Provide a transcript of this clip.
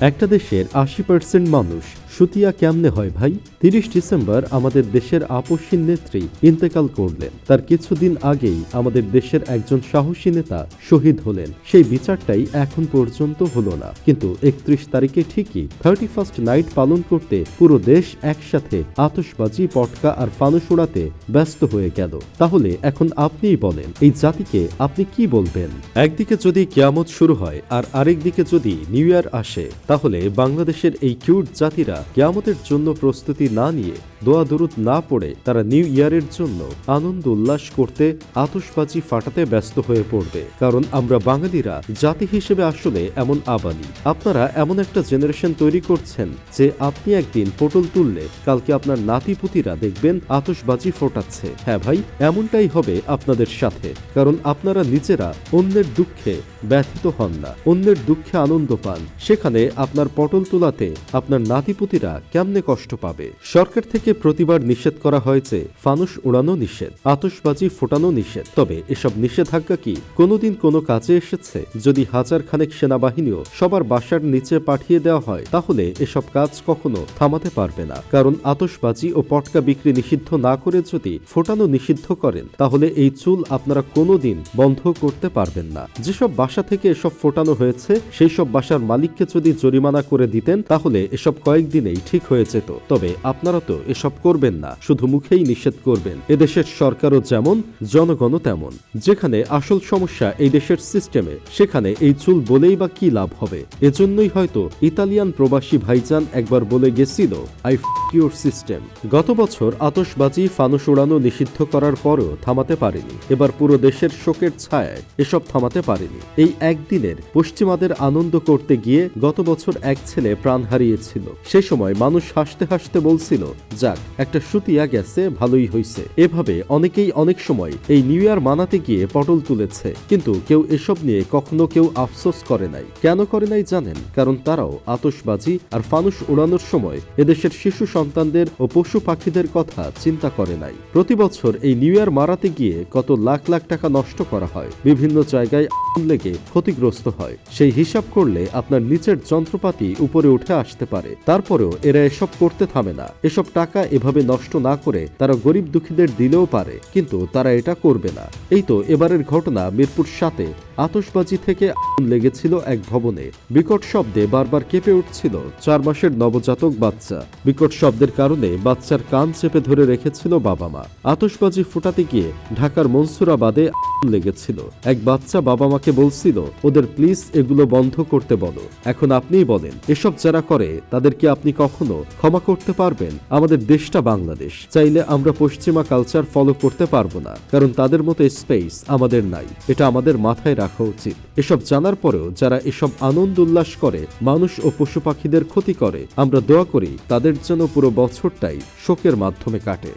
একটা দেশের ৮০% মানুষ সুতিয়া কেমনে হয় ভাই? ৩০ ডিসেম্বর আমাদের দেশের আপসহীন নেত্রী ইন্তেকাল করলেন। তার কিছুদিন আগেই আমাদের দেশের একজন সাহসী নেতা শহীদ হলেন। সেই বিচারটাই এখন পর্যন্ত হলো না। কিন্তু ৩১ তারিখে ঠিকই 31st নাইট পালন করতে পুরো দেশ একসাথে আতশবাজি, পটকা আর ফানুস উড়াতে ব্যস্ত হয়ে গেল। তাহলে এখন আপনিই বলেন, এই জাতিকে আপনি কি বলবেন? একদিকে যদি কিয়ামত শুরু হয় আর আরেকদিকে যদি নিউ ইয়ার আসে, তাহলে বাংলাদেশের এই কিউট জাতিরা কিয়ামতের জন্য প্রস্তুতি না নিয়ে, দোয়া দরুদ না পড়ে তারা নিউ ইয়ারের জন্য আনন্দ উল্লাস করতে, আতশবাজি ফাটাতে ব্যস্ত হয়ে পড়বে। কারণ আমরা বাঙালিরা জাতি হিসেবে আসলে এমন আবালি। আপনারা এমন একটা জেনারেশন তৈরি করছেন যে আপনি একদিন পটল তুললে কালকে আপনার নাতিপুতিরা দেখবেন আতশবাজি ফোটাচ্ছে। হ্যাঁ ভাই, এমনটাই হবে আপনাদের সাথে। কারণ আপনারা নিজেরা অন্যের দুঃখে ব্যথিত হন না, অন্যের দুঃখে আনন্দ পান। সেখানে আপনার পটল তোলাতে আপনার নাতিপুতিরা কেমনে কষ্ট পাবে? সরকার থেকে প্রতিবার নিষেধ করা হয়েছে ফানুস উড়ানো নিষেধ, আতশবাজি ফোটানো নিষেধ। তবে এসব নিষেধাজ্ঞা কি কোনোদিন কোনো কাজে এসেছে? যদি হাজার খানেক সেনাবাহিনীও সবার বাসার নিচে পাঠিয়ে দেওয়া হয়, তাহলে এসব কাজ কখনো থামাতে পারবে না। কারণ আতশবাজি ও পটকা বিক্রি নিষিদ্ধ না করে যদি ফোটানো নিষিদ্ধ করেন, তাহলে এই চুল আপনারা কোনোদিন বন্ধ করতে পারবেন না। যেসব বাসা থেকে এসব ফোটানো হয়েছে, সেই সব বাসার মালিককে যদি জরিমানা করে দিতেন, তাহলে এসব কয়েকদিনেই ঠিক হয়ে যেত। তবে আপনারা তো এসব করবেন না, শুধু মুখেই নিষেধ করবেন। এদেশের সরকারও যেমন, জনগণও তেমন। যেখানে আসল সমস্যা এই দেশের সিস্টেমে, সেখানে এই চুল বলেই বা কি লাভ হবে? এজন্যই হয়তো ইতালিয়ান প্রবাসী ভাইজান একবার বলে গেছিল, আই ফ ইউর সিস্টেম। গত বছর আতশবাজি, ফানুস উড়ানো নিষিদ্ধ করার পরও থামাতে পারেনি। এবার পুরো দেশের শোকের ছায়ায় এসব থামাতে পারেনি। এই একদিনের পশ্চিমাদের আনন্দ করতে গিয়ে গত বছর এক ছেলে প্রাণ হারিয়েছিল। সেই সময় মানুষ হাসতে হাসতে বলছিল, যাক, একটা সুতিয়া গেছে, ভালোই হইছে। এভাবে অনেকেই অনেক সময় এই নিউ ইয়ার মানাতে গিয়ে পটল তুলেছে। কিন্তু কেউ এসব নিয়ে কখনো কেউ আফসোস করে নাই। কেন করে নাই জানেন? কারণ তারাও আতশবাজি আর ফানুস উড়ানোর সময় এদেশের শিশু সন্তানদের ও পশু পাখিদের কথা চিন্তা করে নাই। প্রতি বছর এই নিউ ইয়ার মারাতে গিয়ে কত লাখ লাখ টাকা নষ্ট করা হয়, বিভিন্ন জায়গায় আগুন লেগে ক্ষতিগ্রস্ত হয়। সেই হিসাব করলে আপনার নিচের যন্ত্রপাতি উপরে উঠে আসতে পারে। তারপরেও এরা এসব করতে থামে না। এসব টাকা এভাবে নষ্ট না করে তারা গরিব দুঃখীদের দিলেও পারে, কিন্তু তারা এটা করবে না। এই তো এবারের ঘটনা মিরপুর 7-এ আতশবাজি থেকে আগুন লেগেছিল এক ভবনে। বিকট শব্দে বারবার কেঁপে উঠছিল 4 মাসের নবজাতক বাচ্চা। বিকট শব্দের কারণে বাচ্চার কান চেপে ধরে রেখেছিল বাবা মা। আতশবাজি ফুটাতে গিয়ে ঢাকার মনসুরাবাদে আগুন লেগেছিল। এক বাচ্চা বাবা মাকে বলছিল, ওদের প্লিজ এগুলো বন্ধ করতে বলো। এখন আপনিই বলেন, এসব যারা করে তাদেরকে আপনি কখনো ক্ষমা করতে পারবেন? আমাদের দেশটা বাংলাদেশ, চাইলে আমরা পশ্চিমা কালচার ফলো করতে পারবো না, কারণ তাদের মতো স্পেস আমাদের নাই। এটা আমাদের মাথায় রাখা উচিত। এসব জানার পরেও যারা এসব আনন্দ উল্লাস করে, মানুষ ও পশু পাখিদের ক্ষতি করে, আমরা দোয়া করি তাদের যেন পুরো বছরটাই শোকের মাধ্যমে কাটে।